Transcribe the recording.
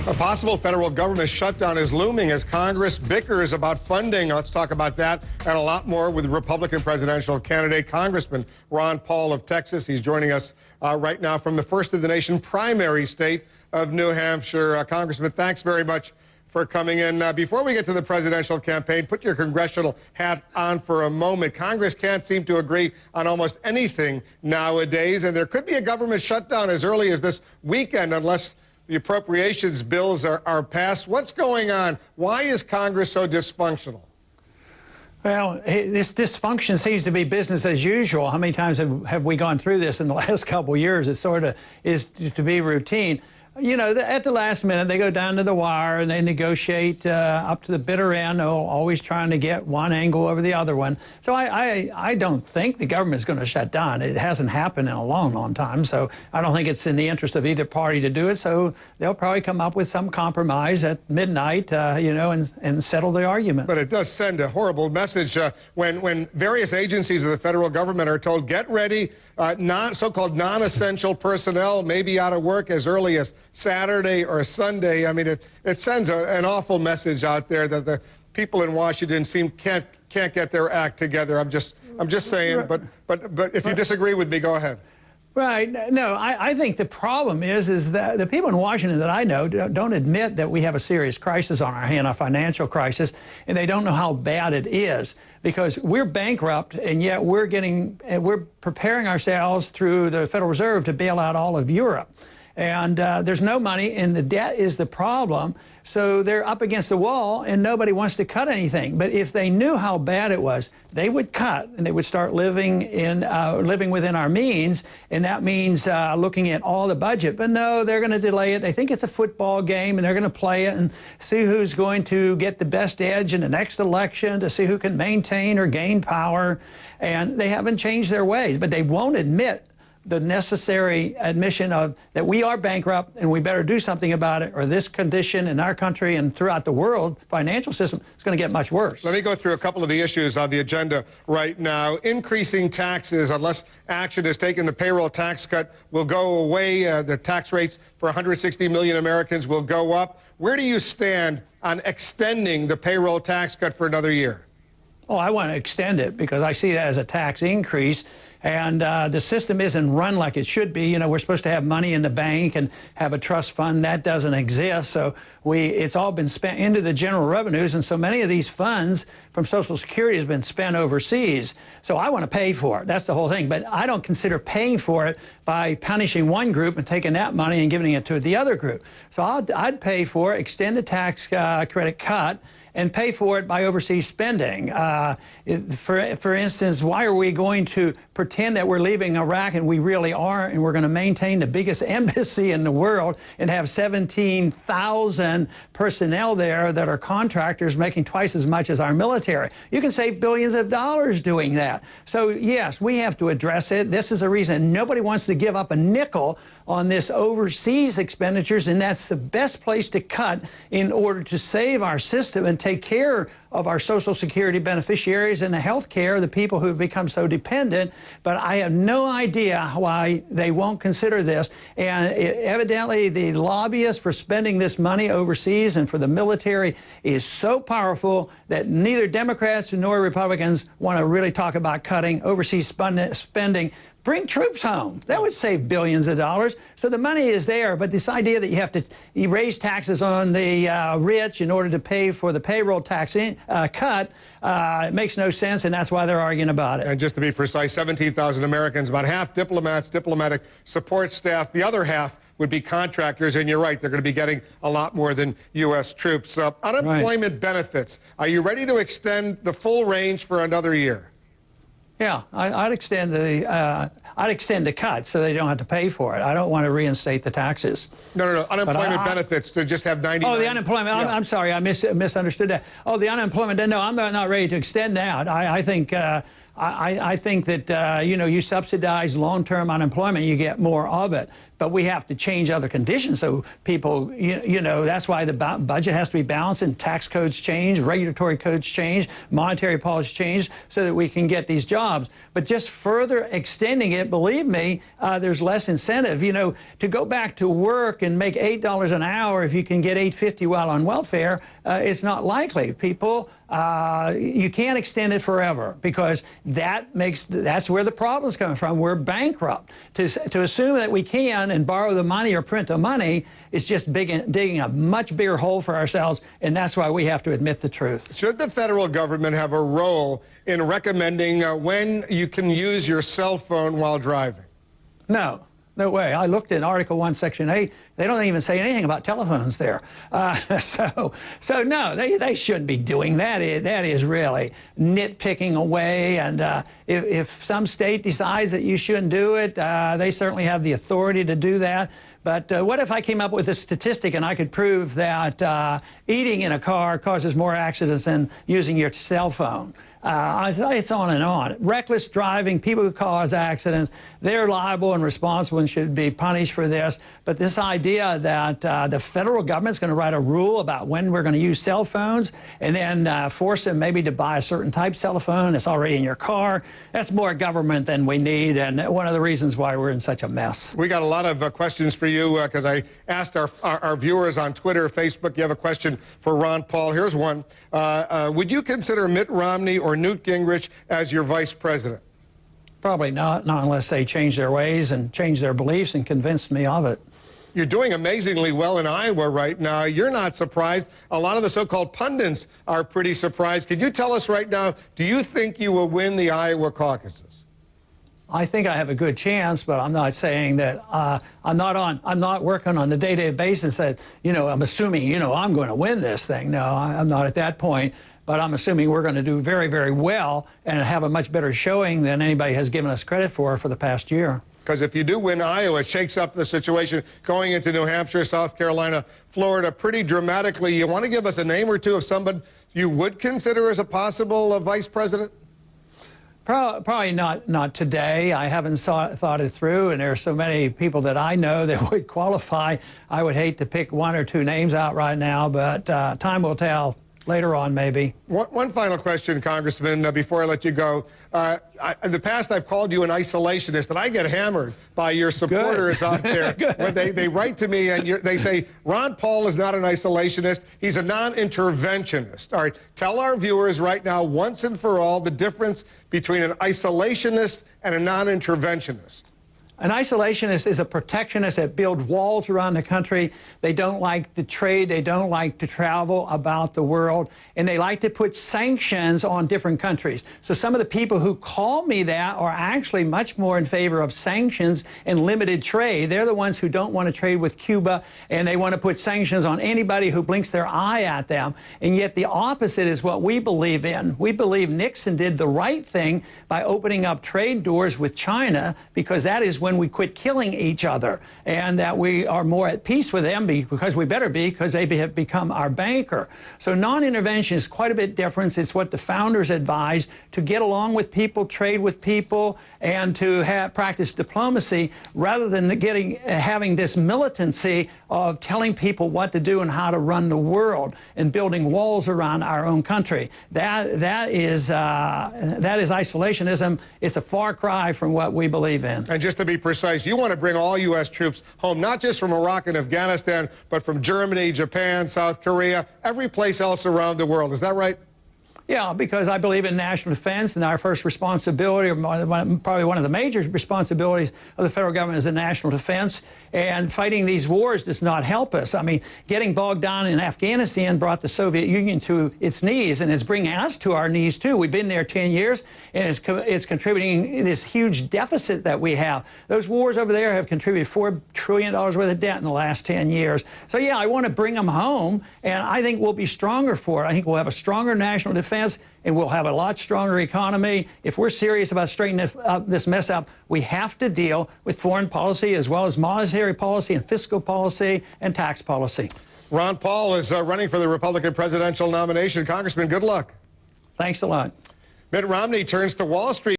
A possible federal government shutdown is looming as Congress bickers about funding. Let's talk about that and a lot more with Republican presidential candidate Congressman Ron Paul of Texas. He's joining us right now from the First of the Nation primary state of New Hampshire. Congressman, thanks very much for coming in. Before we get to the presidential campaign, put your congressional hat on for a moment. Congress can't seem to agree on almost anything nowadays, and there could be a government shutdown as early as this weekend unless the appropriations bills are passed. What's going on? Why is Congress so dysfunctional? Well, this dysfunction seems to be business as usual. How many times have we gone through this in the last couple of years? It sort of is to be routine. You know, at the last minute, they go down to the wire and they negotiate up to the bitter end, always trying to get one angle over the other one. So I don't think the government is going to shut down. It hasn't happened in a long, long time. So I don't think it's in the interest of either party to do it. So they'll probably come up with some compromise at midnight, you know, and settle the argument. But it does send a horrible message when various agencies of the federal government are told, get ready, so-called non-essential personnel may be out of work as early as Saturday or Sunday. I mean, it sends an awful message out there that the people in Washington can't get their act together. I'm just saying. But if you disagree with me, go ahead. Right. No, I think the problem is that the people in Washington that I know don't admit that we have a serious crisis on our hand, a financial crisis, and they don't know how bad it is because we're bankrupt, and yet we're preparing ourselves through the Federal Reserve to bail out all of Europe. And there's no money, and the debt is the problem. So they're up against the wall, and nobody wants to cut anything. But if they knew how bad it was, they would cut, and they would start living within our means, and that means looking at all the budget. But no, they're going to delay it. They think it's a football game, and they're going to play it and see who's going to get the best edge in the next election to see who can maintain or gain power. And they haven't changed their ways, but they won't admit the necessary admission of that we are bankrupt and we better do something about it, or this condition in our country and throughout the world financial system is going to get much worse. Let me go through a couple of the issues on the agenda right now. Increasing taxes, unless action is taken, the payroll tax cut will go away. The tax rates for 160 million Americans will go up. Where do you stand on extending the payroll tax cut for another year? Oh, I want to extend it because I see that as a tax increase. And the system isn't run like it should be. You know, we're supposed to have money in the bank and have a trust fund. That doesn't exist. So it's all been spent into the general revenues. And so many of these funds from Social Security has been spent overseas. So I want to pay for it. That's the whole thing. But I don't consider paying for it by punishing one group and taking that money and giving it to the other group. So I'd pay for it, extend the tax credit cut, and pay for it by overseas spending. For instance, why are we going to pretend that we're leaving Iraq and we really aren't, and we're going to maintain the biggest embassy in the world and have 17,000 personnel there that are contractors making twice as much as our military? You can save billions of dollars doing that. So yes, we have to address it. This is a reason nobody wants to give up a nickel on this overseas expenditures, and that's the best place to cut in order to save our system and take care of our Social Security beneficiaries and the health care, the people who have become so dependent. But I have no idea why they won't consider this. And evidently the lobbyists for spending this money overseas and for the military is so powerful that neither Democrats nor Republicans want to really talk about cutting overseas spending. Bring troops home. That would save billions of dollars. So the money is there, but this idea that you have to raise taxes on the rich in order to pay for the payroll tax cut, it makes no sense, and that's why they're arguing about it. And just to be precise, 17,000 Americans, about half diplomats, diplomatic support staff. The other half would be contractors, and you're right, they're going to be getting a lot more than U.S. troops. Unemployment benefits. Are you ready to extend the full range for another year? Yeah, I'd extend the cut so they don't have to pay for it. I don't want to reinstate the taxes. No. Unemployment benethits to just have 99. Oh, the unemployment. Yeah. I'm sorry, I misunderstood that. Oh, the unemployment. No, I'm not ready to extend that. I think that, you know, you subsidize long-term unemployment, you get more of it. but we have to change other conditions so people, you know, that's why the budget has to be balanced and tax codes change, regulatory codes change, monetary policy change so that we can get these jobs. But just further extending it, believe me, there's less incentive. You know, to go back to work and make $8 an hour if you can get $8.50 while on welfare, it's not likely. People, you can't extend it forever because that's where the problem's coming from. We're bankrupt. To assume that we can and borrow the money or print the money is just digging a much bigger hole for ourselves, and that's why we have to admit the truth. Should the federal government have a role in recommending when you can use your cell phone while driving? No. No way. I looked in Article 1, Section 8. They don't even say anything about telephones there. So no, they shouldn't be doing that. That is really nitpicking away. And if some state decides that you shouldn't do it, they certainly have the authority to do that. But what if I came up with a statistic and I could prove that eating in a car causes more accidents than using your cell phone? It's on and on. Reckless driving, people who cause accidents, they're liable and responsible and should be punished for this. But this idea that the federal government's going to write a rule about when we're going to use cell phones and then force them maybe to buy a certain type of cell phone that's already in your car, that's more government than we need, and one of the reasons why we're in such a mess. We got a lot of questions for you because I asked our viewers on Twitter, Facebook. You have a question for Ron Paul. Here's one. Would you consider Mitt Romney or Newt Gingrich as your vice president? Probably not unless they change their ways and change their beliefs and convince me of it. You're doing amazingly well in Iowa right now. You're not surprised. A lot of the so-called pundits are pretty surprised. Can you tell us right now, do you think you will win the Iowa caucuses? I think I have a good chance, but I'm not saying that I'm not working on a day-to-day basis that, you know, I'm assuming, you know, I'm going to win this thing. No, I'm not at that point. But I'm assuming we're going to do very, very well and have a much better showing than anybody has given us credit for the past year. Because if you do win Iowa, it shakes up the situation going into New Hampshire, South Carolina, Florida pretty dramatically. You want to give us a name or two of somebody you would consider as a possible vice president? Probably not today. I haven't thought it through, and there are so many people that I know that would qualify. I would hate to pick one or two names out right now, but time will tell. Later on, maybe. One final question, Congressman, before I let you go. In the past, I've called you an isolationist, and I get hammered by your supporters out there. When they write to me and they say, Ron Paul is not an isolationist, he's a non-interventionist. All right, tell our viewers right now, once and for all, the difference between an isolationist and a non-interventionist. An isolationist is a protectionist that build walls around the country. They don't like to trade. They don't like to travel about the world. And they like to put sanctions on different countries. So some of the people who call me that are actually much more in favor of sanctions and limited trade. They're the ones who don't want to trade with Cuba, and they want to put sanctions on anybody who blinks their eye at them. And yet the opposite is what we believe in. We believe Nixon did the right thing by opening up trade doors with China, because that is when we quit killing each other, and that we are more at peace with them because we better be, because they have become our banker. So non-intervention is quite a bit different. It's what the founders advised, to get along with people, trade with people, and to practice diplomacy rather than having this militancy of telling people what to do and how to run the world and building walls around our own country. That is isolationism. It's a far cry from what we believe in. And just to be precise, you want to bring all U.S. troops home, not just from Iraq and Afghanistan, but from Germany, Japan, South Korea, every place else around the world. Is that right? Yeah, because I believe in national defense, and our first responsibility, or probably one of the major responsibilities of the federal government, is the national defense. And fighting these wars does not help us. I mean, getting bogged down in Afghanistan brought the Soviet Union to its knees, and it's bringing us to our knees, too. We've been there 10 years, and it's contributing this huge deficit that we have. Those wars over there have contributed $4 trillion worth of debt in the last 10 years. So, yeah, I want to bring them home, and I think we'll be stronger for it. I think we'll have a stronger national defense, and we'll have a lot stronger economy. If we're serious about straightening this mess up, we have to deal with foreign policy as well as monetary policy and fiscal policy and tax policy. Ron Paul is running for the Republican presidential nomination. Congressman, good luck. Thanks a lot. Mitt Romney turns to Wall Street.